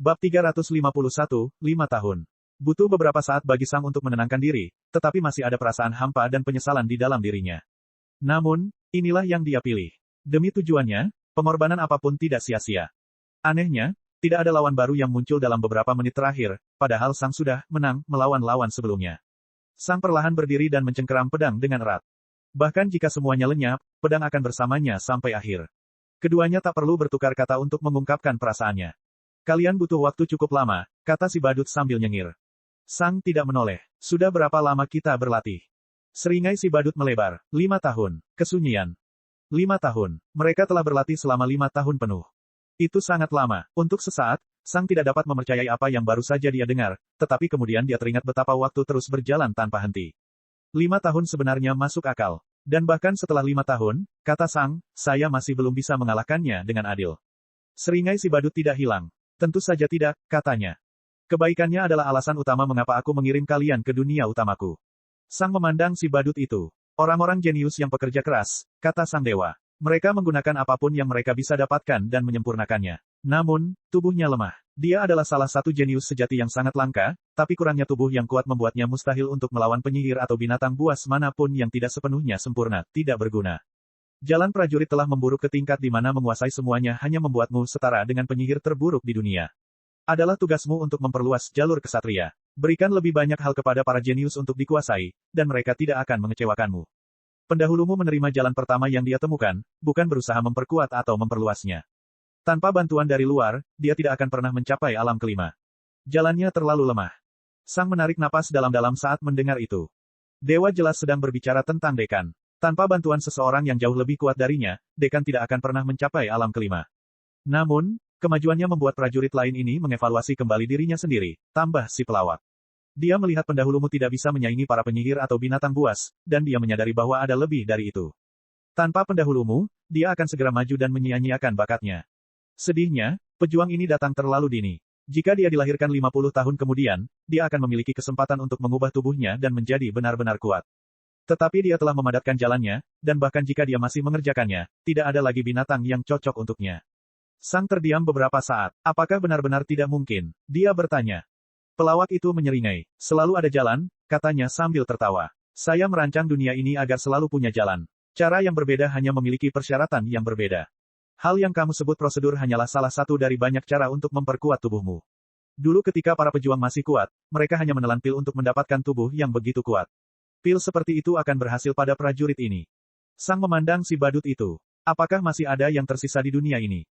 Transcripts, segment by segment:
Bab 351, 5 tahun. Butuh beberapa saat bagi Sang untuk menenangkan diri, tetapi masih ada perasaan hampa dan penyesalan di dalam dirinya. Namun, inilah yang dia pilih. Demi tujuannya, pengorbanan apapun tidak sia-sia. Anehnya, tidak ada lawan baru yang muncul dalam beberapa menit terakhir, padahal Sang sudah menang melawan lawan sebelumnya. Sang perlahan berdiri dan mencengkeram pedang dengan erat. Bahkan jika semuanya lenyap, pedang akan bersamanya sampai akhir. Keduanya tak perlu bertukar kata untuk mengungkapkan perasaannya. Kalian butuh waktu cukup lama, kata si badut sambil nyengir. Sang tidak menoleh. Sudah berapa lama kita berlatih? Seringai si badut melebar. 5 tahun. Kesunyian. 5 tahun. Mereka telah berlatih selama 5 tahun penuh. Itu sangat lama. Untuk sesaat, Sang tidak dapat mempercayai apa yang baru saja dia dengar, tetapi kemudian dia teringat betapa waktu terus berjalan tanpa henti. 5 tahun sebenarnya masuk akal. Dan bahkan setelah 5 tahun, kata Sang, saya masih belum bisa mengalahkannya dengan adil. Seringai si badut tidak hilang. Tentu saja tidak, katanya. Kebaikannya adalah alasan utama mengapa aku mengirim kalian ke dunia utamaku. Sang memandang si badut itu. Orang-orang jenius yang pekerja keras, kata Sang Dewa. Mereka menggunakan apapun yang mereka bisa dapatkan dan menyempurnakannya. Namun, tubuhnya lemah. Dia adalah salah satu jenius sejati yang sangat langka, tapi kurangnya tubuh yang kuat membuatnya mustahil untuk melawan penyihir atau binatang buas manapun yang tidak sepenuhnya sempurna, tidak berguna. Jalan prajurit telah memburuk ke tingkat di mana menguasai semuanya hanya membuatmu setara dengan penyihir terburuk di dunia. Adalah tugasmu untuk memperluas jalur kesatria. Berikan lebih banyak hal kepada para jenius untuk dikuasai, dan mereka tidak akan mengecewakanmu. Pendahulumu menerima jalan pertama yang dia temukan, bukan berusaha memperkuat atau memperluasnya. Tanpa bantuan dari luar, dia tidak akan pernah mencapai alam kelima. Jalannya terlalu lemah. Sang menarik napas dalam-dalam saat mendengar itu. Dewa jelas sedang berbicara tentang Dekan. Tanpa bantuan seseorang yang jauh lebih kuat darinya, Dekan tidak akan pernah mencapai alam kelima. Namun, kemajuannya membuat prajurit lain ini mengevaluasi kembali dirinya sendiri, tambah si pelawak. Dia melihat pendahulumu tidak bisa menyaingi para penyihir atau binatang buas, dan dia menyadari bahwa ada lebih dari itu. Tanpa pendahulumu, dia akan segera maju dan menyia-nyiakan bakatnya. Sedihnya, pejuang ini datang terlalu dini. Jika dia dilahirkan 50 tahun kemudian, dia akan memiliki kesempatan untuk mengubah tubuhnya dan menjadi benar-benar kuat. Tetapi dia telah memadatkan jalannya, dan bahkan jika dia masih mengerjakannya, tidak ada lagi binatang yang cocok untuknya. Sang terdiam beberapa saat. Apakah benar-benar tidak mungkin? Dia bertanya. Pelawak itu menyeringai. Selalu ada jalan, katanya sambil tertawa. Saya merancang dunia ini agar selalu punya jalan. Cara yang berbeda hanya memiliki persyaratan yang berbeda. Hal yang kamu sebut prosedur hanyalah salah satu dari banyak cara untuk memperkuat tubuhmu. Dulu ketika para pejuang masih kuat, mereka hanya menelan pil untuk mendapatkan tubuh yang begitu kuat. Pil seperti itu akan berhasil pada prajurit ini. Sang memandang si badut itu. Apakah masih ada yang tersisa di dunia ini?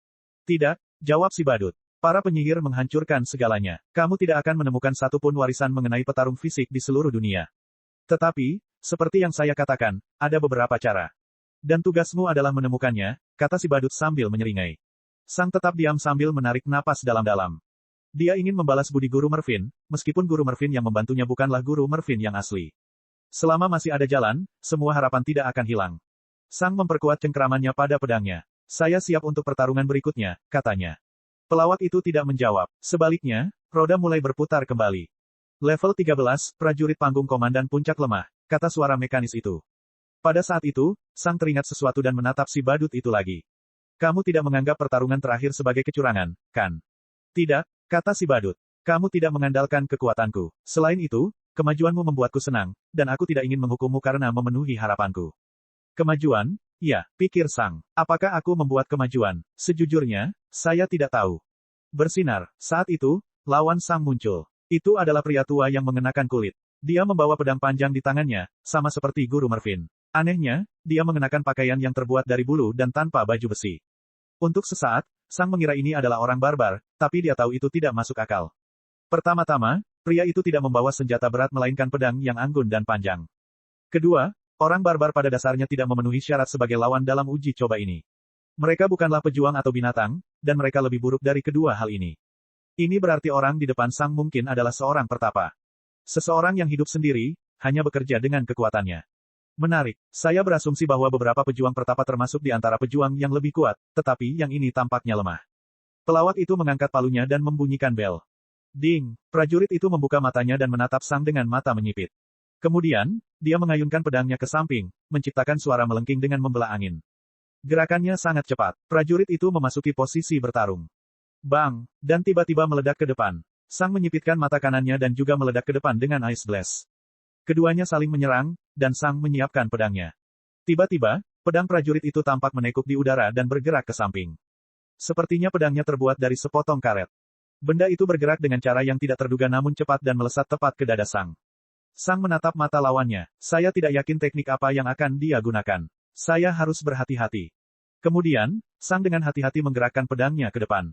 Tidak, jawab si badut. Para penyihir menghancurkan segalanya. Kamu tidak akan menemukan satupun warisan mengenai petarung fisik di seluruh dunia. Tetapi, seperti yang saya katakan, ada beberapa cara. Dan tugasmu adalah menemukannya, kata si badut sambil menyeringai. Sang tetap diam sambil menarik napas dalam-dalam. Dia ingin membalas budi Guru Mervin, meskipun Guru Mervin yang membantunya bukanlah Guru Mervin yang asli. Selama masih ada jalan, semua harapan tidak akan hilang. Sang memperkuat cengkeramannya pada pedangnya. Saya siap untuk pertarungan berikutnya, katanya. Pelawak itu tidak menjawab. Sebaliknya, roda mulai berputar kembali. Level 13, prajurit panggung komandan puncak lemah, kata suara mekanis itu. Pada saat itu, Sang teringat sesuatu dan menatap si badut itu lagi. Kamu tidak menganggap pertarungan terakhir sebagai kecurangan, kan? Tidak, kata si badut. Kamu tidak mengandalkan kekuatanku. Selain itu, kemajuanmu membuatku senang, dan aku tidak ingin menghukummu karena memenuhi harapanku. Kemajuan? Ya, pikir Sang. Apakah aku membuat kemajuan? Sejujurnya, saya tidak tahu. Bersinar. Saat itu, lawan Sang muncul. Itu adalah pria tua yang mengenakan kulit. Dia membawa pedang panjang di tangannya, sama seperti Guru Mervin. Anehnya, dia mengenakan pakaian yang terbuat dari bulu dan tanpa baju besi. Untuk sesaat, Sang mengira ini adalah orang barbar, tapi dia tahu itu tidak masuk akal. Pertama-tama, pria itu tidak membawa senjata berat melainkan pedang yang anggun dan panjang. Kedua, orang barbar pada dasarnya tidak memenuhi syarat sebagai lawan dalam uji coba ini. Mereka bukanlah pejuang atau binatang, dan mereka lebih buruk dari kedua hal ini. Ini berarti orang di depan Sang mungkin adalah seorang pertapa. Seseorang yang hidup sendiri, hanya bekerja dengan kekuatannya. Menarik, saya berasumsi bahwa beberapa pejuang pertapa termasuk di antara pejuang yang lebih kuat, tetapi yang ini tampaknya lemah. Pelawak itu mengangkat palunya dan membunyikan bel. Ding, prajurit itu membuka matanya dan menatap Sang dengan mata menyipit. Kemudian, dia mengayunkan pedangnya ke samping, menciptakan suara melengking dengan membelah angin. Gerakannya sangat cepat. Prajurit itu memasuki posisi bertarung. Bang! Dan tiba-tiba meledak ke depan. Sang menyipitkan mata kanannya dan juga meledak ke depan dengan Ice Blast. Keduanya saling menyerang, dan Sang menyiapkan pedangnya. Tiba-tiba, pedang prajurit itu tampak menekuk di udara dan bergerak ke samping. Sepertinya pedangnya terbuat dari sepotong karet. Benda itu bergerak dengan cara yang tidak terduga namun cepat dan melesat tepat ke dada Sang. Sang menatap mata lawannya. Saya tidak yakin teknik apa yang akan dia gunakan. Saya harus berhati-hati. Kemudian, Sang dengan hati-hati menggerakkan pedangnya ke depan.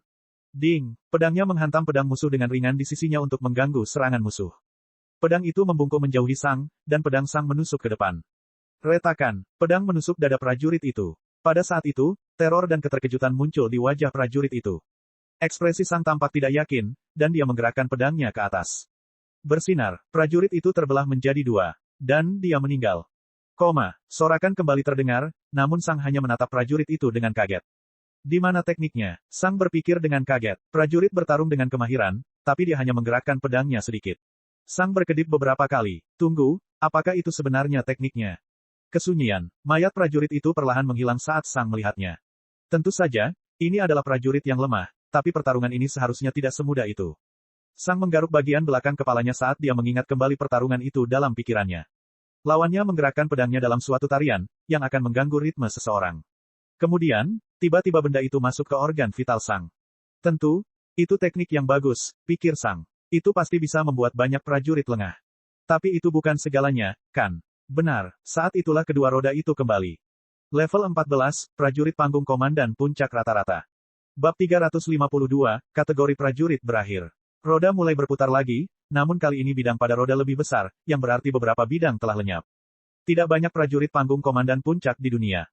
Ding! Pedangnya menghantam pedang musuh dengan ringan di sisinya untuk mengganggu serangan musuh. Pedang itu membungkuk menjauhi Sang, dan pedang Sang menusuk ke depan. Retakan! Pedang menusuk dada prajurit itu. Pada saat itu, teror dan keterkejutan muncul di wajah prajurit itu. Ekspresi Sang tampak tidak yakin, dan dia menggerakkan pedangnya ke atas. Bersinar, prajurit itu terbelah menjadi dua. Dan dia meninggal. Sorakan kembali terdengar, namun Sang hanya menatap prajurit itu dengan kaget. Di mana tekniknya? Sang berpikir dengan kaget. Prajurit bertarung dengan kemahiran, tapi dia hanya menggerakkan pedangnya sedikit. Sang berkedip beberapa kali. Tunggu, apakah itu sebenarnya tekniknya? Kesunyian, mayat prajurit itu perlahan menghilang saat Sang melihatnya. Tentu saja, ini adalah prajurit yang lemah, tapi pertarungan ini seharusnya tidak semudah itu. Sang menggaruk bagian belakang kepalanya saat dia mengingat kembali pertarungan itu dalam pikirannya. Lawannya menggerakkan pedangnya dalam suatu tarian, yang akan mengganggu ritme seseorang. Kemudian, tiba-tiba benda itu masuk ke organ vital Sang. Tentu, itu teknik yang bagus, pikir Sang. Itu pasti bisa membuat banyak prajurit lengah. Tapi itu bukan segalanya, kan? Benar, saat itulah kedua roda itu kembali. Level 14, prajurit panggung komandan puncak rata-rata. Bab 352, kategori prajurit berakhir. Roda mulai berputar lagi, namun kali ini bidang pada roda lebih besar, yang berarti beberapa bidang telah lenyap. Tidak banyak prajurit panggung komandan puncak di dunia.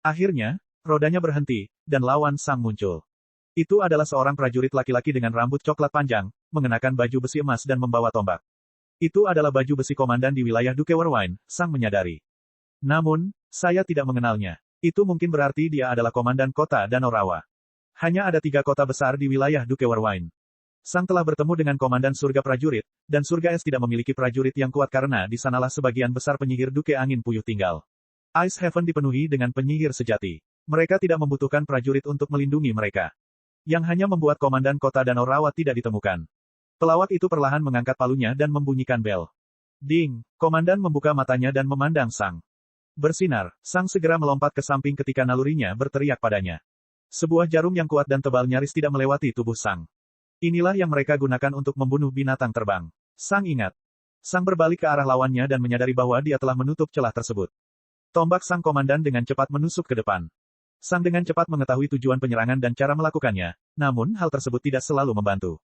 Akhirnya, rodanya berhenti, dan lawan Sang muncul. Itu adalah seorang prajurit laki-laki dengan rambut coklat panjang, mengenakan baju besi emas dan membawa tombak. Itu adalah baju besi komandan di wilayah Duke Warwine, Sang menyadari. Namun, saya tidak mengenalnya. Itu mungkin berarti dia adalah komandan kota Danau Rawa. Hanya ada 3 kota besar di wilayah Duke Warwine. Sang telah bertemu dengan komandan surga prajurit, dan surga es tidak memiliki prajurit yang kuat karena di sanalah sebagian besar penyihir Duke Angin Puyuh tinggal. Ice Heaven dipenuhi dengan penyihir sejati. Mereka tidak membutuhkan prajurit untuk melindungi mereka. Yang hanya membuat komandan kota Danau Rawa tidak ditemukan. Pelawak itu perlahan mengangkat palunya dan membunyikan bel. Ding! Komandan membuka matanya dan memandang Sang. Bersinar, Sang segera melompat ke samping ketika nalurinya berteriak padanya. Sebuah jarum yang kuat dan tebal nyaris tidak melewati tubuh Sang. Inilah yang mereka gunakan untuk membunuh binatang terbang. Sang ingat. Sang berbalik ke arah lawannya dan menyadari bahwa dia telah menutup celah tersebut. Tombak Sang komandan dengan cepat menusuk ke depan. Sang dengan cepat mengetahui tujuan penyerangan dan cara melakukannya, namun hal tersebut tidak selalu membantu.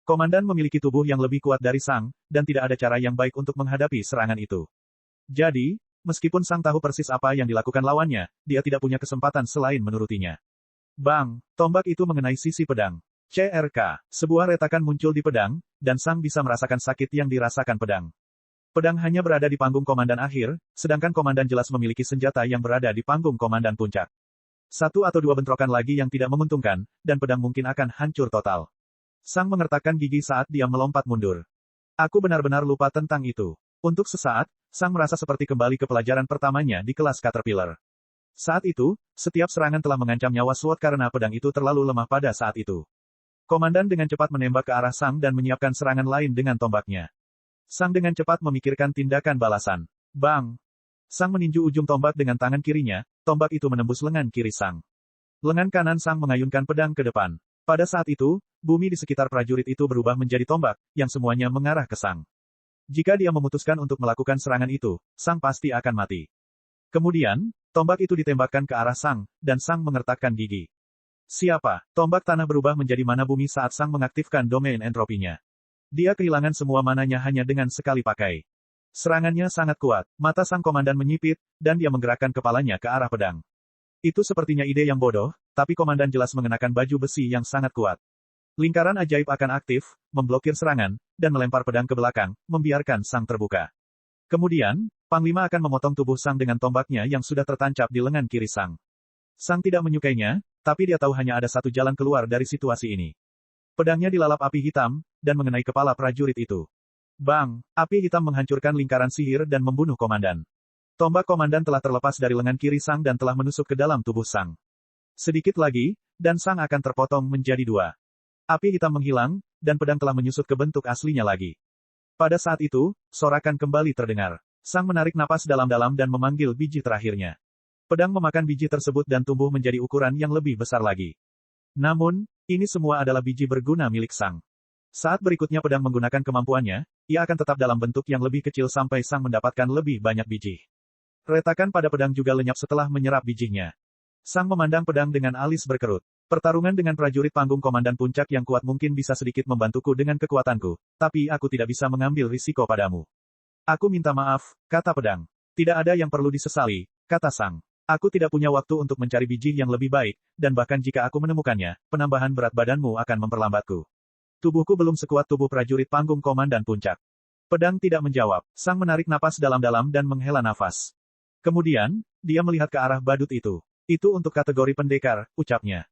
Komandan memiliki tubuh yang lebih kuat dari Sang, dan tidak ada cara yang baik untuk menghadapi serangan itu. Jadi, meskipun Sang tahu persis apa yang dilakukan lawannya, dia tidak punya kesempatan selain menurutinya. Bang! Tombak itu mengenai sisi pedang. CRK. Sebuah retakan muncul di pedang, dan Sang bisa merasakan sakit yang dirasakan pedang. Pedang hanya berada di panggung komandan akhir, sedangkan komandan jelas memiliki senjata yang berada di panggung komandan puncak. 1 atau 2 bentrokan lagi yang tidak menguntungkan, dan pedang mungkin akan hancur total. Sang mengertakkan gigi saat dia melompat mundur. Aku benar-benar lupa tentang itu. Untuk sesaat, Sang merasa seperti kembali ke pelajaran pertamanya di kelas Caterpillar. Saat itu, setiap serangan telah mengancam nyawa SWOT karena pedang itu terlalu lemah pada saat itu. Komandan dengan cepat menembak ke arah Sang dan menyiapkan serangan lain dengan tombaknya. Sang dengan cepat memikirkan tindakan balasan. Bang! Sang meninju ujung tombak dengan tangan kirinya, tombak itu menembus lengan kiri Sang. Lengan kanan Sang mengayunkan pedang ke depan. Pada saat itu, bumi di sekitar prajurit itu berubah menjadi tombak, yang semuanya mengarah ke Sang. Jika dia memutuskan untuk melakukan serangan itu, Sang pasti akan mati. Kemudian, tombak itu ditembakkan ke arah Sang, dan Sang mengertakkan gigi. Siapa? Tombak tanah berubah menjadi mana bumi saat Sang mengaktifkan domain entropinya. Dia kehilangan semua mananya hanya dengan sekali pakai. Serangannya sangat kuat, mata Sang komandan menyipit, dan dia menggerakkan kepalanya ke arah pedang. Itu sepertinya ide yang bodoh, tapi komandan jelas mengenakan baju besi yang sangat kuat. Lingkaran ajaib akan aktif, memblokir serangan, dan melempar pedang ke belakang, membiarkan Sang terbuka. Kemudian, Panglima akan memotong tubuh Sang dengan tombaknya yang sudah tertancap di lengan kiri Sang. Sang tidak menyukainya, tapi dia tahu hanya ada satu jalan keluar dari situasi ini. Pedangnya dilalap api hitam, dan mengenai kepala prajurit itu. Bang! Api hitam menghancurkan lingkaran sihir dan membunuh komandan. Tombak komandan telah terlepas dari lengan kiri Sang dan telah menusuk ke dalam tubuh Sang. Sedikit lagi, dan Sang akan terpotong menjadi 2. Api hitam menghilang, dan pedang telah menyusut ke bentuk aslinya lagi. Pada saat itu, sorakan kembali terdengar. Sang menarik napas dalam-dalam dan memanggil biji terakhirnya. Pedang memakan biji tersebut dan tumbuh menjadi ukuran yang lebih besar lagi. Namun, ini semua adalah biji berguna milik Sang. Saat berikutnya pedang menggunakan kemampuannya, ia akan tetap dalam bentuk yang lebih kecil sampai Sang mendapatkan lebih banyak biji. Retakan pada pedang juga lenyap setelah menyerap bijinya. Sang memandang pedang dengan alis berkerut. Pertarungan dengan prajurit panggung komandan puncak yang kuat mungkin bisa sedikit membantuku dengan kekuatanku, tapi aku tidak bisa mengambil risiko padamu. Aku minta maaf, kata pedang. Tidak ada yang perlu disesali, kata Sang. Aku tidak punya waktu untuk mencari biji yang lebih baik, dan bahkan jika aku menemukannya, penambahan berat badanmu akan memperlambatku. Tubuhku belum sekuat tubuh prajurit panggung komandan puncak. Pedang tidak menjawab. Sang menarik napas dalam-dalam dan menghela nafas. Kemudian, dia melihat ke arah badut itu. Itu untuk kategori pendekar, ucapnya.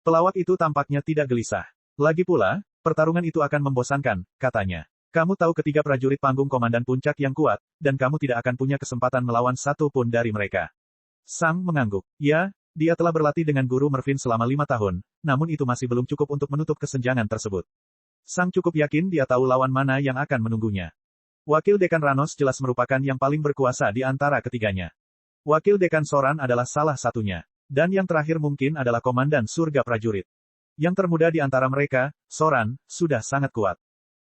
Pelawak itu tampaknya tidak gelisah. Lagi pula, pertarungan itu akan membosankan, katanya. Kamu tahu ketiga prajurit panggung komandan puncak yang kuat, dan kamu tidak akan punya kesempatan melawan satu pun dari mereka. Sang mengangguk. Ya, dia telah berlatih dengan guru Mervin selama 5 tahun, namun itu masih belum cukup untuk menutup kesenjangan tersebut. Sang cukup yakin dia tahu lawan mana yang akan menunggunya. Wakil Dekan Ranos jelas merupakan yang paling berkuasa di antara ketiganya. Wakil Dekan Soran adalah salah satunya. Dan yang terakhir mungkin adalah Komandan Surga Prajurit. Yang termuda di antara mereka, Soran, sudah sangat kuat.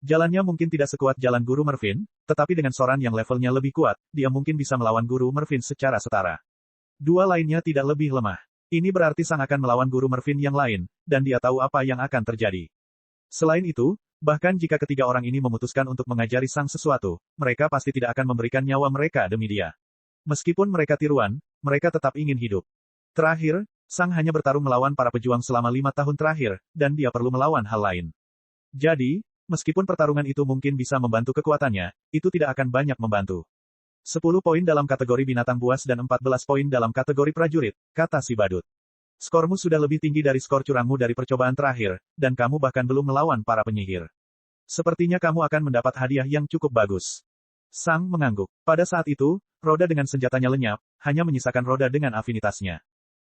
Jalannya mungkin tidak sekuat jalan Guru Mervin, tetapi dengan Soran yang levelnya lebih kuat, dia mungkin bisa melawan Guru Mervin secara setara. Dua lainnya tidak lebih lemah. Ini berarti Sang akan melawan Guru Mervin yang lain, dan dia tahu apa yang akan terjadi. Selain itu, bahkan jika ketiga orang ini memutuskan untuk mengajari Sang sesuatu, mereka pasti tidak akan memberikan nyawa mereka demi dia. Meskipun mereka tiruan, mereka tetap ingin hidup. Terakhir, Sang hanya bertarung melawan para pejuang selama 5 tahun terakhir, dan dia perlu melawan hal lain. Jadi, meskipun pertarungan itu mungkin bisa membantu kekuatannya, itu tidak akan banyak membantu. 10 poin dalam kategori binatang buas dan 14 poin dalam kategori prajurit, kata si badut. Skormu sudah lebih tinggi dari skor curangmu dari percobaan terakhir, dan kamu bahkan belum melawan para penyihir. Sepertinya kamu akan mendapat hadiah yang cukup bagus. Sang mengangguk. Pada saat itu, roda dengan senjatanya lenyap, hanya menyisakan roda dengan afinitasnya.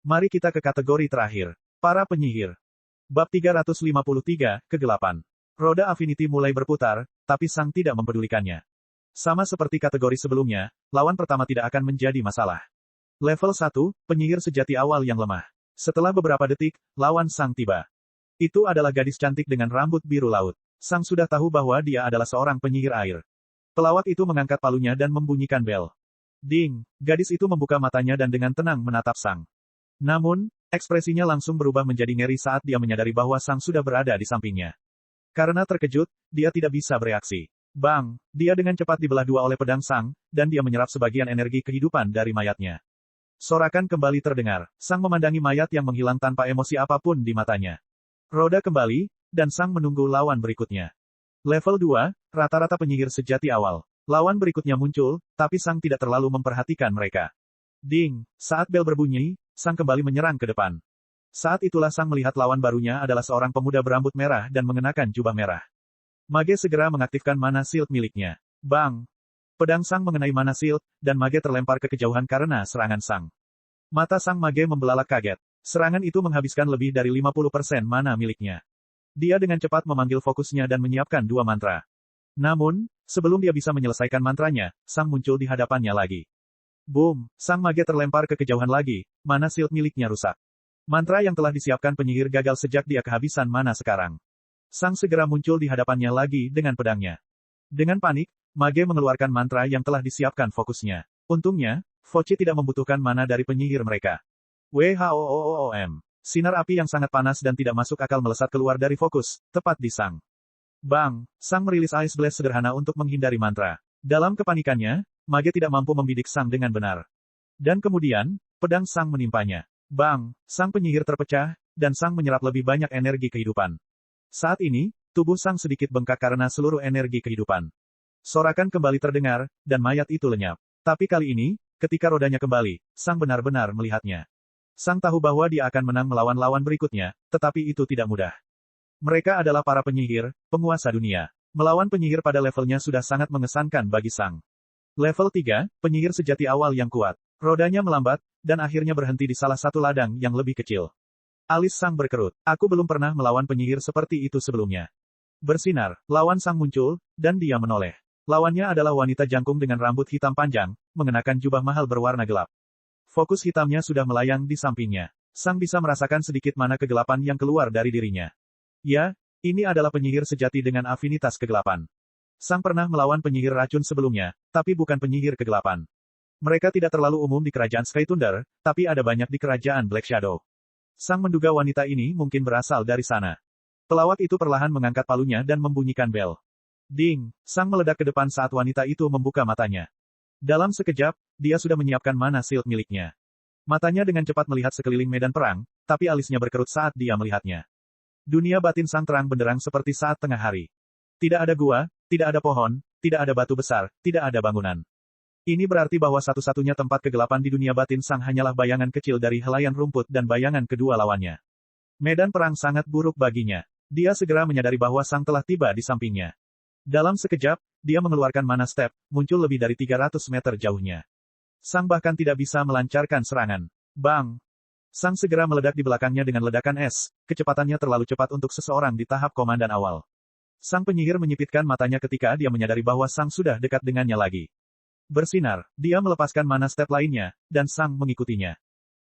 Mari kita ke kategori terakhir. Para penyihir. Bab 353, Kegelapan. Roda Affinity mulai berputar, tapi Sang tidak mempedulikannya. Sama seperti kategori sebelumnya, lawan pertama tidak akan menjadi masalah. Level 1, penyihir sejati awal yang lemah. Setelah beberapa detik, lawan Sang tiba. Itu adalah gadis cantik dengan rambut biru laut. Sang sudah tahu bahwa dia adalah seorang penyihir air. Pelawak itu mengangkat palunya dan membunyikan bel. Ding! Gadis itu membuka matanya dan dengan tenang menatap Sang. Namun, ekspresinya langsung berubah menjadi ngeri saat dia menyadari bahwa Sang sudah berada di sampingnya. Karena terkejut, dia tidak bisa bereaksi. Bang! Dia dengan cepat dibelah dua oleh pedang Sang, dan dia menyerap sebagian energi kehidupan dari mayatnya. Sorakan kembali terdengar. Sang memandangi mayat yang menghilang tanpa emosi apapun di matanya. Roda kembali, dan Sang menunggu lawan berikutnya. Level 2, rata-rata penyihir sejati awal. Lawan berikutnya muncul, tapi Sang tidak terlalu memperhatikan mereka. Ding! Saat bel berbunyi, Sang kembali menyerang ke depan. Saat itulah Sang melihat lawan barunya adalah seorang pemuda berambut merah dan mengenakan jubah merah. Mage segera mengaktifkan mana shield miliknya. Bang! Pedang Sang mengenai mana shield, dan Mage terlempar ke kejauhan karena serangan Sang. Mata Sang Mage membelalak kaget. Serangan itu menghabiskan lebih dari 50% mana miliknya. Dia dengan cepat memanggil fokusnya dan menyiapkan 2 mantra. Namun, sebelum dia bisa menyelesaikan mantranya, Sang muncul di hadapannya lagi. Boom! Sang Mage terlempar ke kejauhan lagi, mana shield miliknya rusak. Mantra yang telah disiapkan penyihir gagal sejak dia kehabisan mana sekarang. Sang segera muncul di hadapannya lagi dengan pedangnya. Dengan panik, Mage mengeluarkan mantra yang telah disiapkan fokusnya. Untungnya, Foci tidak membutuhkan mana dari penyihir mereka. WHOOOM. Sinar api yang sangat panas dan tidak masuk akal melesat keluar dari fokus, tepat di Sang. Bang! Sang merilis Ice Blast sederhana untuk menghindari mantra. Dalam kepanikannya, Mage tidak mampu membidik Sang dengan benar. Dan kemudian, pedang Sang menimpanya. Bang! Sang penyihir terpecah, dan Sang menyerap lebih banyak energi kehidupan. Saat ini, tubuh Sang sedikit bengkak karena seluruh energi kehidupan. Sorakan kembali terdengar, dan mayat itu lenyap. Tapi kali ini, ketika rodanya kembali, Sang benar-benar melihatnya. Sang tahu bahwa dia akan menang melawan lawan berikutnya, tetapi itu tidak mudah. Mereka adalah para penyihir, penguasa dunia. Melawan penyihir pada levelnya sudah sangat mengesankan bagi Sang. Level 3, penyihir sejati awal yang kuat. Rodanya melambat, dan akhirnya berhenti di salah satu ladang yang lebih kecil. Alis Sang berkerut. Aku belum pernah melawan penyihir seperti itu sebelumnya. Bersinar, lawan Sang muncul, dan dia menoleh. Lawannya adalah wanita jangkung dengan rambut hitam panjang, mengenakan jubah mahal berwarna gelap. Fokus hitamnya sudah melayang di sampingnya. Sang bisa merasakan sedikit mana kegelapan yang keluar dari dirinya. Ya, ini adalah penyihir sejati dengan afinitas kegelapan. Sang pernah melawan penyihir racun sebelumnya, tapi bukan penyihir kegelapan. Mereka tidak terlalu umum di kerajaan Sky Thunder, tapi ada banyak di kerajaan Black Shadow. Sang menduga wanita ini mungkin berasal dari sana. Pelawak itu perlahan mengangkat palunya dan membunyikan bel. Ding! Sang meledak ke depan saat wanita itu membuka matanya. Dalam sekejap, dia sudah menyiapkan mana shield miliknya. Matanya dengan cepat melihat sekeliling medan perang, tapi alisnya berkerut saat dia melihatnya. Dunia batin Sang terang benderang seperti saat tengah hari. Tidak ada gua, tidak ada pohon, tidak ada batu besar, tidak ada bangunan. Ini berarti bahwa satu-satunya tempat kegelapan di dunia batin Sang hanyalah bayangan kecil dari helaian rumput dan bayangan kedua lawannya. Medan perang sangat buruk baginya. Dia segera menyadari bahwa Sang telah tiba di sampingnya. Dalam sekejap, dia mengeluarkan mana step, muncul lebih dari 300 meter jauhnya. Sang bahkan tidak bisa melancarkan serangan. Bang! Sang segera meledak di belakangnya dengan ledakan es, kecepatannya terlalu cepat untuk seseorang di tahap komandan awal. Sang penyihir menyipitkan matanya ketika dia menyadari bahwa Sang sudah dekat dengannya lagi. Bersinar, dia melepaskan mana step lainnya, dan Sang mengikutinya.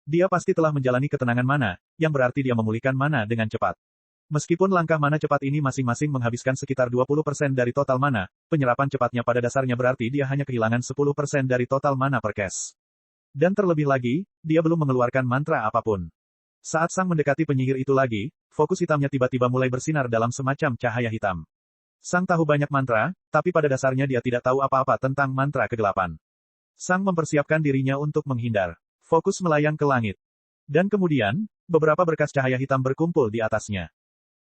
Dia pasti telah menjalani ketenangan mana, yang berarti dia memulihkan mana dengan cepat. Meskipun langkah mana cepat ini masing-masing menghabiskan sekitar 20% dari total mana, penyerapan cepatnya pada dasarnya berarti dia hanya kehilangan 10% dari total mana per cast. Dan terlebih lagi, dia belum mengeluarkan mantra apapun. Saat Sang mendekati penyihir itu lagi, fokus hitamnya tiba-tiba mulai bersinar dalam semacam cahaya hitam. Sang tahu banyak mantra, tapi pada dasarnya dia tidak tahu apa-apa tentang mantra kegelapan. Sang mempersiapkan dirinya untuk menghindar. Fokus melayang ke langit. Dan kemudian, beberapa berkas cahaya hitam berkumpul di atasnya.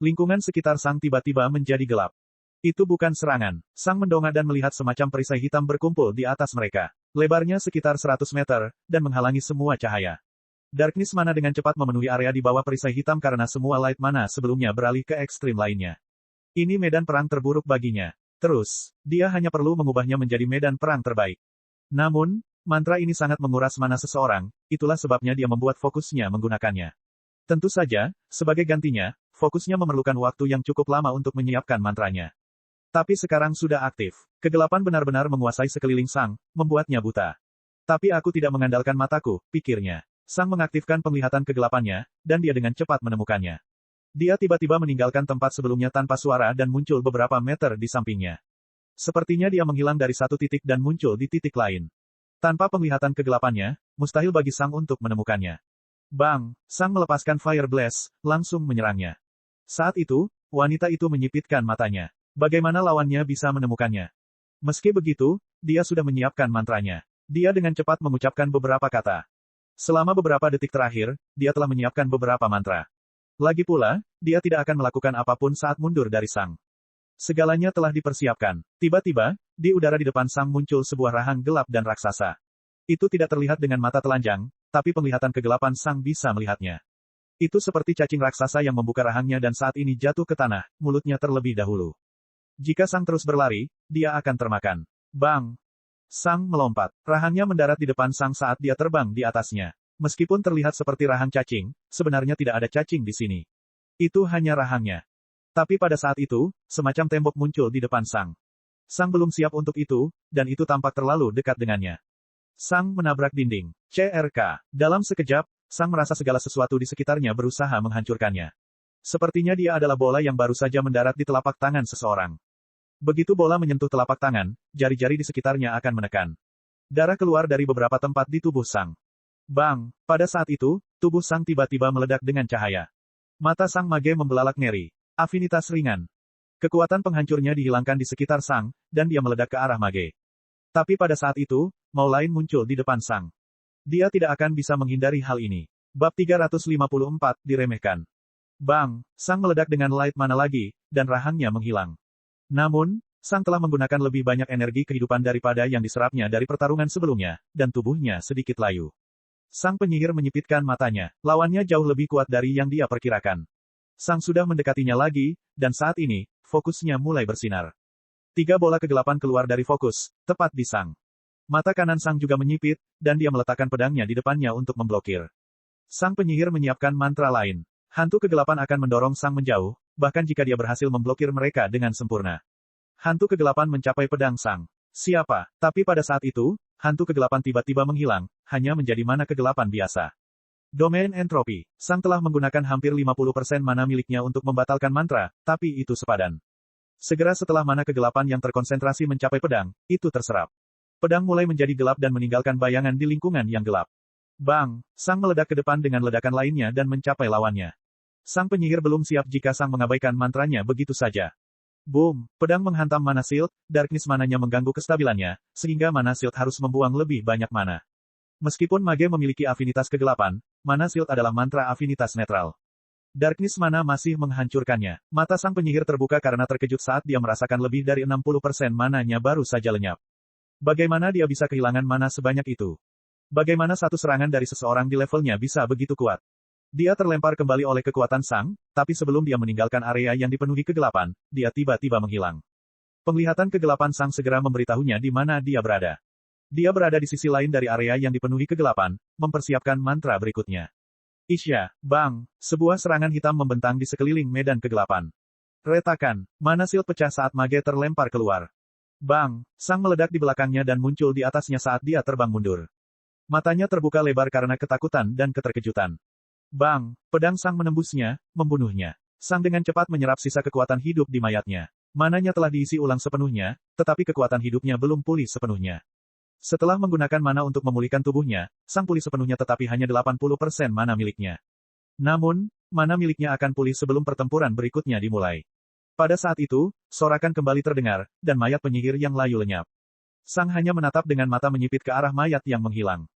Lingkungan sekitar Sang tiba-tiba menjadi gelap. Itu bukan serangan. Sang mendongak dan melihat semacam perisai hitam berkumpul di atas mereka. Lebarnya sekitar 100 meter, dan menghalangi semua cahaya. Darkness mana dengan cepat memenuhi area di bawah perisai hitam karena semua light mana sebelumnya beralih ke ekstrim lainnya. Ini medan perang terburuk baginya. Terus, dia hanya perlu mengubahnya menjadi medan perang terbaik. Namun, mantra ini sangat menguras mana seseorang, itulah sebabnya dia membuat fokusnya menggunakannya. Tentu saja, sebagai gantinya, fokusnya memerlukan waktu yang cukup lama untuk menyiapkan mantranya. Tapi sekarang sudah aktif. Kegelapan benar-benar menguasai sekeliling Sang, membuatnya buta. Tapi aku tidak mengandalkan mataku, pikirnya. Sang mengaktifkan penglihatan kegelapannya, dan dia dengan cepat menemukannya. Dia tiba-tiba meninggalkan tempat sebelumnya tanpa suara dan muncul beberapa meter di sampingnya. Sepertinya dia menghilang dari satu titik dan muncul di titik lain. Tanpa penglihatan kegelapannya, mustahil bagi Sang untuk menemukannya. Bang! Sang melepaskan Fire Blast, langsung menyerangnya. Saat itu, wanita itu menyipitkan matanya. Bagaimana lawannya bisa menemukannya? Meski begitu, dia sudah menyiapkan mantranya. Dia dengan cepat mengucapkan beberapa kata. Selama beberapa detik terakhir, dia telah menyiapkan beberapa mantra. Lagi pula, dia tidak akan melakukan apapun saat mundur dari Sang. Segalanya telah dipersiapkan. Tiba-tiba, di udara di depan Sang muncul sebuah rahang gelap dan raksasa. Itu tidak terlihat dengan mata telanjang, tapi penglihatan kegelapan Sang bisa melihatnya. Itu seperti cacing raksasa yang membuka rahangnya dan saat ini jatuh ke tanah, mulutnya terlebih dahulu. Jika Sang terus berlari, dia akan termakan. Bang! Sang melompat. Rahangnya mendarat di depan Sang saat dia terbang di atasnya. Meskipun terlihat seperti rahang cacing, sebenarnya tidak ada cacing di sini. Itu hanya rahangnya. Tapi pada saat itu, semacam tembok muncul di depan Sang. Sang belum siap untuk itu, dan itu tampak terlalu dekat dengannya. Sang menabrak dinding. CRK. Dalam sekejap, Sang merasa segala sesuatu di sekitarnya berusaha menghancurkannya. Sepertinya dia adalah bola yang baru saja mendarat di telapak tangan seseorang. Begitu bola menyentuh telapak tangan, jari-jari di sekitarnya akan menekan. Darah keluar dari beberapa tempat di tubuh Sang. Bang! Pada saat itu, tubuh Sang tiba-tiba meledak dengan cahaya. Mata Sang mage membelalak ngeri. Afinitas ringan. Kekuatan penghancurnya dihilangkan di sekitar Sang, dan dia meledak ke arah mage. Tapi pada saat itu, mau lain muncul di depan Sang. Dia tidak akan bisa menghindari hal ini. Bab 354, diremehkan. Bang! Sang meledak dengan light mana lagi, dan rahangnya menghilang. Namun, Sang telah menggunakan lebih banyak energi kehidupan daripada yang diserapnya dari pertarungan sebelumnya, dan tubuhnya sedikit layu. Sang penyihir menyipitkan matanya. Lawannya jauh lebih kuat dari yang dia perkirakan. Sang sudah mendekatinya lagi, dan saat ini, fokusnya mulai bersinar. 3 bola kegelapan keluar dari fokus, tepat di Sang. Mata kanan Sang juga menyipit, dan dia meletakkan pedangnya di depannya untuk memblokir. Sang penyihir menyiapkan mantra lain. Hantu kegelapan akan mendorong Sang menjauh, bahkan jika dia berhasil memblokir mereka dengan sempurna. Hantu kegelapan mencapai pedang Sang. Siapa? Tapi pada saat itu, hantu kegelapan tiba-tiba menghilang, hanya menjadi mana kegelapan biasa. Domain entropi. Sang telah menggunakan hampir 50% mana miliknya untuk membatalkan mantra, tapi itu sepadan. Segera setelah mana kegelapan yang terkonsentrasi mencapai pedang, itu terserap. Pedang mulai menjadi gelap dan meninggalkan bayangan di lingkungan yang gelap. Bang! Sang meledak ke depan dengan ledakan lainnya dan mencapai lawannya. Sang penyihir belum siap jika Sang mengabaikan mantranya begitu saja. Boom! Pedang menghantam mana shield, darkness mananya mengganggu kestabilannya, sehingga mana shield harus membuang lebih banyak mana. Meskipun mage memiliki afinitas kegelapan, mana shield adalah mantra afinitas netral. Darkness mana masih menghancurkannya. Mata Sang penyihir terbuka karena terkejut saat dia merasakan lebih dari 60% mananya baru saja lenyap. Bagaimana dia bisa kehilangan mana sebanyak itu? Bagaimana satu serangan dari seseorang di levelnya bisa begitu kuat? Dia terlempar kembali oleh kekuatan Sang, tapi sebelum dia meninggalkan area yang dipenuhi kegelapan, dia tiba-tiba menghilang. Penglihatan kegelapan Sang segera memberitahunya di mana dia berada. Dia berada di sisi lain dari area yang dipenuhi kegelapan, mempersiapkan mantra berikutnya. Isya, bang! Sebuah serangan hitam membentang di sekeliling medan kegelapan. Retakan, mana shield pecah saat mage terlempar keluar. Bang! Sang meledak di belakangnya dan muncul di atasnya saat dia terbang mundur. Matanya terbuka lebar karena ketakutan dan keterkejutan. Bang! Pedang Sang menembusnya, membunuhnya. Sang dengan cepat menyerap sisa kekuatan hidup di mayatnya. Mananya telah diisi ulang sepenuhnya, tetapi kekuatan hidupnya belum pulih sepenuhnya. Setelah menggunakan mana untuk memulihkan tubuhnya, Sang pulih sepenuhnya tetapi hanya 80% mana miliknya. Namun, mana miliknya akan pulih sebelum pertempuran berikutnya dimulai. Pada saat itu, sorakan kembali terdengar, dan mayat penyihir yang layu lenyap. Sang hanya menatap dengan mata menyipit ke arah mayat yang menghilang.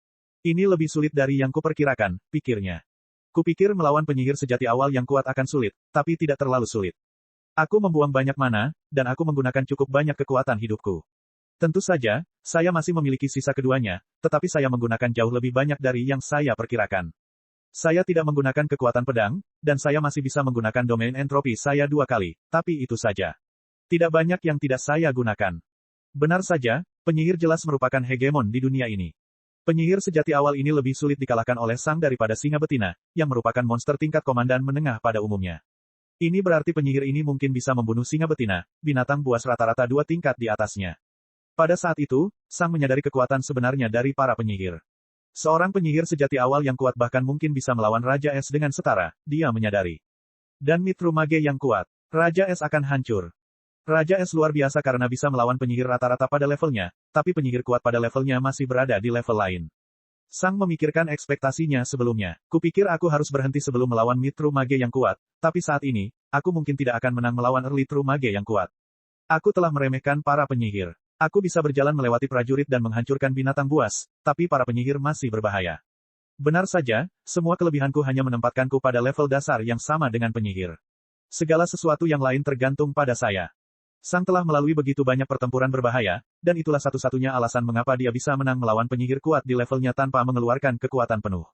Ini lebih sulit dari yang kuperkirakan, pikirnya. Kupikir melawan penyihir sejati awal yang kuat akan sulit, tapi tidak terlalu sulit. Aku membuang banyak mana, dan aku menggunakan cukup banyak kekuatan hidupku. Tentu saja, saya masih memiliki sisa keduanya, tetapi saya menggunakan jauh lebih banyak dari yang saya perkirakan. Saya tidak menggunakan kekuatan pedang, dan saya masih bisa menggunakan domain entropi saya 2 kali, tapi itu saja. Tidak banyak yang tidak saya gunakan. Benar saja, penyihir jelas merupakan hegemon di dunia ini. Penyihir sejati awal ini lebih sulit dikalahkan oleh Sang daripada singa betina, yang merupakan monster tingkat komandan menengah pada umumnya. Ini berarti penyihir ini mungkin bisa membunuh singa betina, binatang buas rata-rata 2 tingkat di atasnya. Pada saat itu, Sang menyadari kekuatan sebenarnya dari para penyihir. Seorang penyihir sejati awal yang kuat bahkan mungkin bisa melawan Raja Es dengan setara, dia menyadari. Dan Mitru Mage yang kuat, Raja Es akan hancur. Raja Es luar biasa karena bisa melawan penyihir rata-rata pada levelnya, tapi penyihir kuat pada levelnya masih berada di level lain. Sang memikirkan ekspektasinya sebelumnya. Kupikir aku harus berhenti sebelum melawan Mitru Mage yang kuat, tapi saat ini, aku mungkin tidak akan menang melawan Early True Mage yang kuat. Aku telah meremehkan para penyihir. Aku bisa berjalan melewati prajurit dan menghancurkan binatang buas, tapi para penyihir masih berbahaya. Benar saja, semua kelebihanku hanya menempatkanku pada level dasar yang sama dengan penyihir. Segala sesuatu yang lain tergantung pada saya. Sang telah melalui begitu banyak pertempuran berbahaya, dan itulah satu-satunya alasan mengapa dia bisa menang melawan penyihir kuat di levelnya tanpa mengeluarkan kekuatan penuh.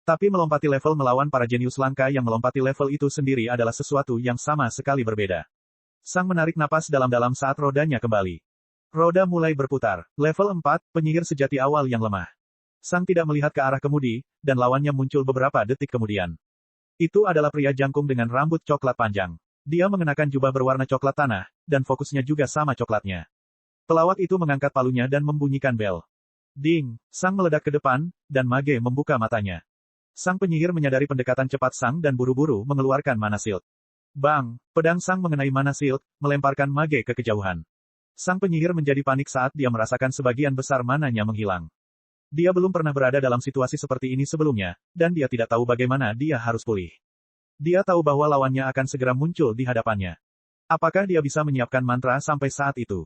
Tapi melompati level melawan para jenius langka yang melompati level itu sendiri adalah sesuatu yang sama sekali berbeda. Sang menarik napas dalam-dalam saat rodanya kembali. Roda mulai berputar. Level 4, penyihir sejati awal yang lemah. Sang tidak melihat ke arah kemudi, dan lawannya muncul beberapa detik kemudian. Itu adalah pria jangkung dengan rambut coklat panjang. Dia mengenakan jubah berwarna coklat tanah, dan fokusnya juga sama coklatnya. Pelawak itu mengangkat palunya dan membunyikan bel. Ding! Sang meledak ke depan, dan Mage membuka matanya. Sang penyihir menyadari pendekatan cepat Sang dan buru-buru mengeluarkan mana shield. Bang! Pedang Sang mengenai mana shield, melemparkan Mage ke kejauhan. Sang penyihir menjadi panik saat dia merasakan sebagian besar mananya menghilang. Dia belum pernah berada dalam situasi seperti ini sebelumnya, dan dia tidak tahu bagaimana dia harus pulih. Dia tahu bahwa lawannya akan segera muncul di hadapannya. Apakah dia bisa menyiapkan mantra sampai saat itu?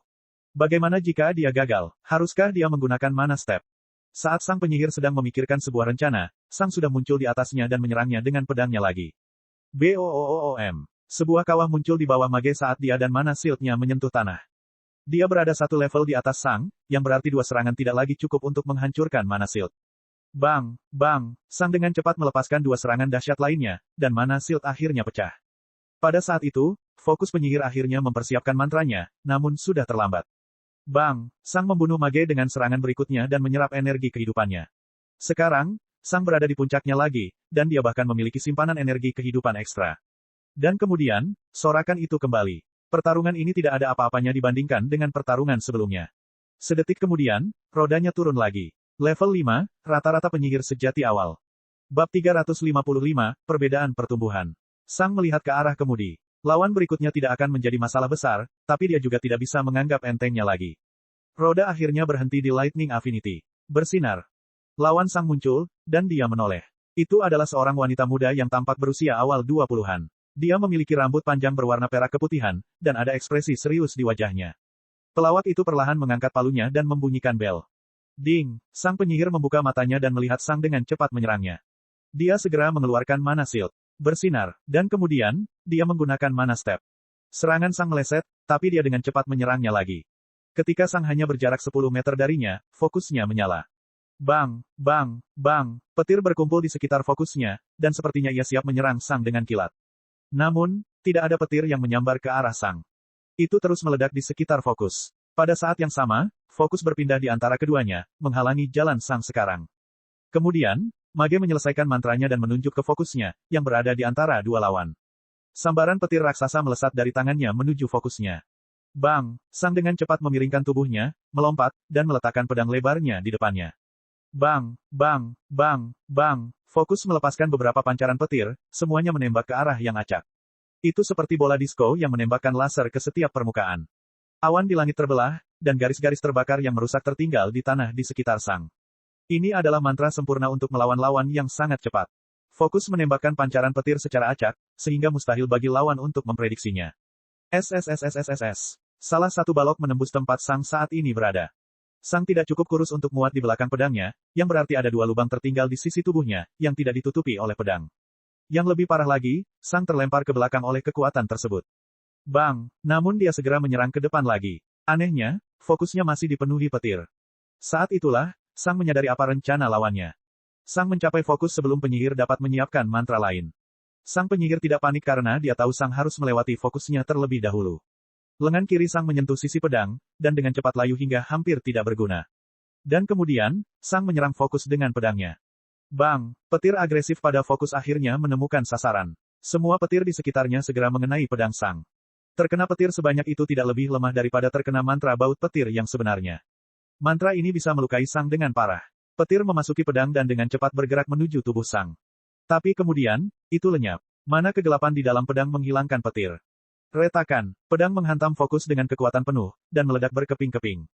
Bagaimana jika dia gagal? Haruskah dia menggunakan mana step? Saat sang penyihir sedang memikirkan sebuah rencana, Sang sudah muncul di atasnya dan menyerangnya dengan pedangnya lagi. BOOOM. Sebuah kawah muncul di bawah Mage saat dia dan mana shield-nya menyentuh tanah. Dia berada satu level di atas Sang, yang berarti 2 serangan tidak lagi cukup untuk menghancurkan mana shield. Bang! Bang! Sang dengan cepat melepaskan 2 serangan dahsyat lainnya, dan mana shield akhirnya pecah. Pada saat itu, fokus penyihir akhirnya mempersiapkan mantranya, namun sudah terlambat. Bang! Sang membunuh Mage dengan serangan berikutnya dan menyerap energi kehidupannya. Sekarang, Sang berada di puncaknya lagi, dan dia bahkan memiliki simpanan energi kehidupan ekstra. Dan kemudian, sorakan itu kembali. Pertarungan ini tidak ada apa-apanya dibandingkan dengan pertarungan sebelumnya. Sedetik kemudian, rodanya turun lagi. Level 5, rata-rata penyihir sejati awal. Bab 355, Perbedaan Pertumbuhan. Sang melihat ke arah kemudi. Lawan berikutnya tidak akan menjadi masalah besar, tapi dia juga tidak bisa menganggap entengnya lagi. Roda akhirnya berhenti di Lightning Affinity. Bersinar. Lawan Sang muncul, dan dia menoleh. Itu adalah seorang wanita muda yang tampak berusia awal 20-an. Dia memiliki rambut panjang berwarna perak keputihan, dan ada ekspresi serius di wajahnya. Pelawak itu perlahan mengangkat palunya dan membunyikan bel. Ding! Sang penyihir membuka matanya dan melihat Sang dengan cepat menyerangnya. Dia segera mengeluarkan mana shield. Bersinar, dan kemudian, dia menggunakan mana step. Serangan Sang meleset, tapi dia dengan cepat menyerangnya lagi. Ketika Sang hanya berjarak 10 meter darinya, fokusnya menyala. Bang, bang, bang, petir berkumpul di sekitar fokusnya, dan sepertinya ia siap menyerang Sang dengan kilat. Namun, tidak ada petir yang menyambar ke arah Sang. Itu terus meledak di sekitar fokus. Pada saat yang sama, fokus berpindah di antara keduanya, menghalangi jalan Sang sekarang. Kemudian, Mage menyelesaikan mantranya dan menunjuk ke fokusnya, yang berada di antara dua lawan. Sambaran petir raksasa melesat dari tangannya menuju fokusnya. Bang! Sang dengan cepat memiringkan tubuhnya, melompat, dan meletakkan pedang lebarnya di depannya. Bang! Bang! Bang! Bang! Fokus melepaskan beberapa pancaran petir, semuanya menembak ke arah yang acak. Itu seperti bola disko yang menembakkan laser ke setiap permukaan. Awan di langit terbelah, dan garis-garis terbakar yang merusak tertinggal di tanah di sekitar Sang. Ini adalah mantra sempurna untuk melawan lawan yang sangat cepat. Fokus menembakkan pancaran petir secara acak, sehingga mustahil bagi lawan untuk memprediksinya. SSSSSSS. Salah satu balok menembus tempat Sang saat ini berada. Sang tidak cukup kurus untuk muat di belakang pedangnya, yang berarti ada dua lubang tertinggal di sisi tubuhnya, yang tidak ditutupi oleh pedang. Yang lebih parah lagi, Sang terlempar ke belakang oleh kekuatan tersebut. Bang! Namun dia segera menyerang ke depan lagi. Anehnya, fokusnya masih dipenuhi petir. Saat itulah, Sang menyadari apa rencana lawannya. Sang mencapai fokus sebelum penyihir dapat menyiapkan mantra lain. Sang penyihir tidak panik karena dia tahu Sang harus melewati fokusnya terlebih dahulu. Lengan kiri Sang menyentuh sisi pedang, dan dengan cepat layu hingga hampir tidak berguna. Dan kemudian, Sang menyerang fokus dengan pedangnya. Bang! Petir agresif pada fokus akhirnya menemukan sasaran. Semua petir di sekitarnya segera mengenai pedang Sang. Terkena petir sebanyak itu tidak lebih lemah daripada terkena mantra baut petir yang sebenarnya. Mantra ini bisa melukai Sang dengan parah. Petir memasuki pedang dan dengan cepat bergerak menuju tubuh Sang. Tapi kemudian, itu lenyap. Mana kegelapan di dalam pedang menghilangkan petir. Retakan, pedang menghantam fokus dengan kekuatan penuh, dan meledak berkeping-keping.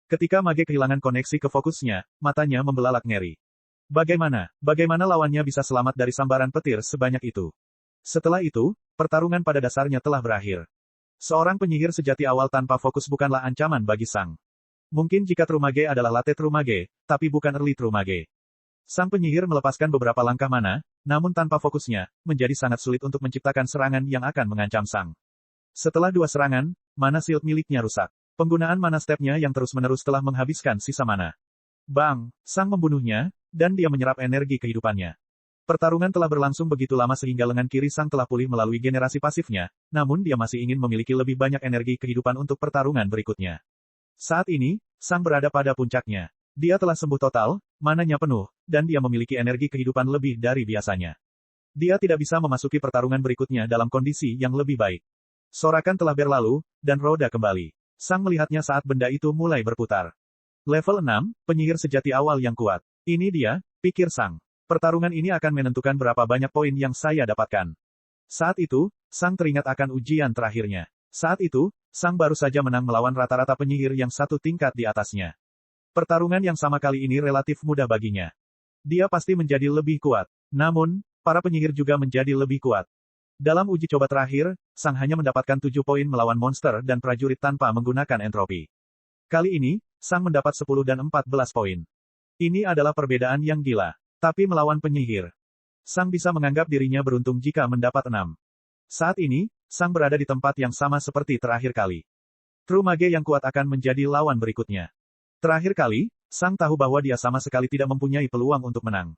Ketika Mage kehilangan koneksi ke fokusnya, matanya membelalak ngeri. Bagaimana lawannya bisa selamat dari sambaran petir sebanyak itu? Setelah itu, pertarungan pada dasarnya telah berakhir. Seorang penyihir sejati awal tanpa fokus bukanlah ancaman bagi Sang. Mungkin jika True Mage adalah Late True Mage, tapi bukan Early True Mage. Sang penyihir melepaskan beberapa langkah mana, namun tanpa fokusnya, menjadi sangat sulit untuk menciptakan serangan yang akan mengancam Sang. Setelah dua serangan, mana shield miliknya rusak. Penggunaan mana step-nya yang terus-menerus telah menghabiskan sisa mana. Bang! Sang membunuhnya, dan dia menyerap energi kehidupannya. Pertarungan telah berlangsung begitu lama sehingga lengan kiri Sang telah pulih melalui generasi pasifnya, namun dia masih ingin memiliki lebih banyak energi kehidupan untuk pertarungan berikutnya. Saat ini, Sang berada pada puncaknya. Dia telah sembuh total, mananya penuh, dan dia memiliki energi kehidupan lebih dari biasanya. Dia tidak bisa memasuki pertarungan berikutnya dalam kondisi yang lebih baik. Sorakan telah berlalu, dan roda kembali. Sang melihatnya saat benda itu mulai berputar. Level 6, penyihir sejati awal yang kuat. Ini dia, pikir Sang. Pertarungan ini akan menentukan berapa banyak poin yang saya dapatkan. Saat itu, Sang teringat akan ujian terakhirnya. Saat itu, Sang baru saja menang melawan rata-rata penyihir yang satu tingkat di atasnya. Pertarungan yang sama kali ini relatif mudah baginya. Dia pasti menjadi lebih kuat. Namun, para penyihir juga menjadi lebih kuat. Dalam uji coba terakhir, Sang hanya mendapatkan 7 poin melawan monster dan prajurit tanpa menggunakan entropi. Kali ini, Sang mendapat 10 dan 14 poin. Ini adalah perbedaan yang gila. Tapi melawan penyihir, Sang bisa menganggap dirinya beruntung jika mendapat 6. Saat ini, Sang berada di tempat yang sama seperti terakhir kali. True Mage yang kuat akan menjadi lawan berikutnya. Terakhir kali, Sang tahu bahwa dia sama sekali tidak mempunyai peluang untuk menang.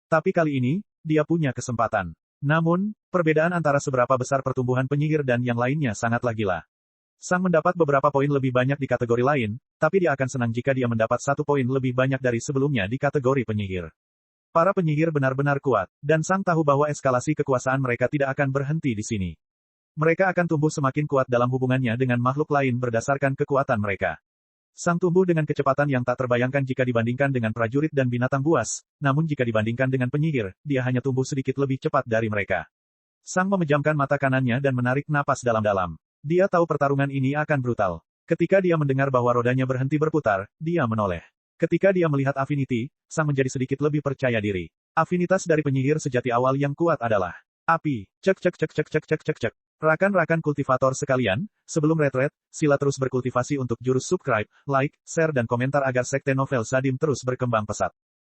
Tapi kali ini, dia punya kesempatan. Namun, perbedaan antara seberapa besar pertumbuhan penyihir dan yang lainnya sangatlah gila. Sang mendapat beberapa poin lebih banyak di kategori lain, tapi dia akan senang jika dia mendapat 1 poin lebih banyak dari sebelumnya di kategori penyihir. Para penyihir benar-benar kuat, dan Sang tahu bahwa eskalasi kekuasaan mereka tidak akan berhenti di sini. Mereka akan tumbuh semakin kuat dalam hubungannya dengan makhluk lain berdasarkan kekuatan mereka. Sang tumbuh dengan kecepatan yang tak terbayangkan jika dibandingkan dengan prajurit dan binatang buas, namun jika dibandingkan dengan penyihir, dia hanya tumbuh sedikit lebih cepat dari mereka. Sang memejamkan mata kanannya dan menarik napas dalam-dalam. Dia tahu pertarungan ini akan brutal. Ketika dia mendengar bahwa rodanya berhenti berputar, dia menoleh. Ketika dia melihat Affinity, Sang menjadi sedikit lebih percaya diri. Afinitas dari penyihir sejati awal yang kuat adalah api. Cek cek cek cek cek cek cek cek. Rakan-rakan kultivator sekalian, sebelum retret, sila terus berkultivasi untuk jurus subscribe, like, share dan komentar agar sekte novel Sadim terus berkembang pesat.